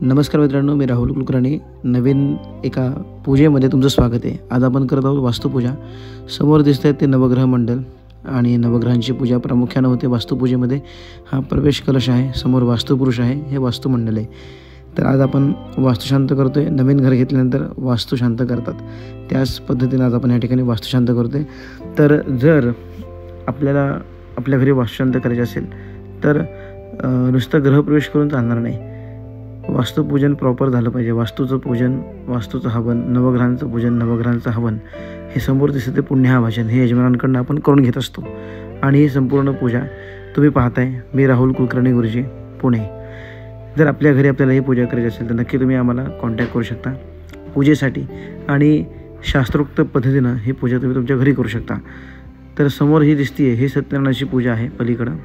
नमस्कार मित्रांनो, मी राहुल कुलकर्णी. नवीन एका पूजेमध्ये तुमचं स्वागत आहे. आज आपण करत आहोत वास्तुपूजा. समोर दिसत आहेत ते नवग्रह मंडल आणि नवग्रहांची पूजा प्रामुख्यानं होते वास्तुपूजेमध्ये. हा प्रवेश कलश आहे, समोर वास्तुपुरुष आहे, हे वास्तुमंडल आहे. तर आज आपण वास्तुशांत करतो आहे. नवीन घर घेतल्यानंतर वास्तुशांत करतात, त्याच पद्धतीने आज आपण या ठिकाणी वास्तुशांत करतो आहे. तर जर आपल्याला आपल्या घरी वास्तुशांत करायचे असेल तर नुसतं गृहप्रवेश करून चालणार नाही. वास्तुपूजन प्रॉपर झालं पाहिजे. वास्तूचं पूजन, वास्तूचं हवन, नवग्रहांचं पूजन, नवग्रहांचं हवन, हे समोर दिसतं ते पुण्याभाजन हे यजमानांकडून आपण करून घेत असतो. आणि ही संपूर्ण पूजा तुम्ही पाहताय. मी राहुल कुलकर्णी गुरुजी, पुणे. जर आपल्या घरी आपल्याला ही पूजा करायची असेल तर नक्की तुम्ही आम्हाला कॉन्टॅक्ट करू शकता पूजेसाठी. आणि शास्त्रोक्त पद्धतीनं ही पूजा तुम्ही तुमच्या घरी करू शकता. तर समोर ही दिसते आहे, ही सत्यनारायणाची पूजा आहे पलीकडं.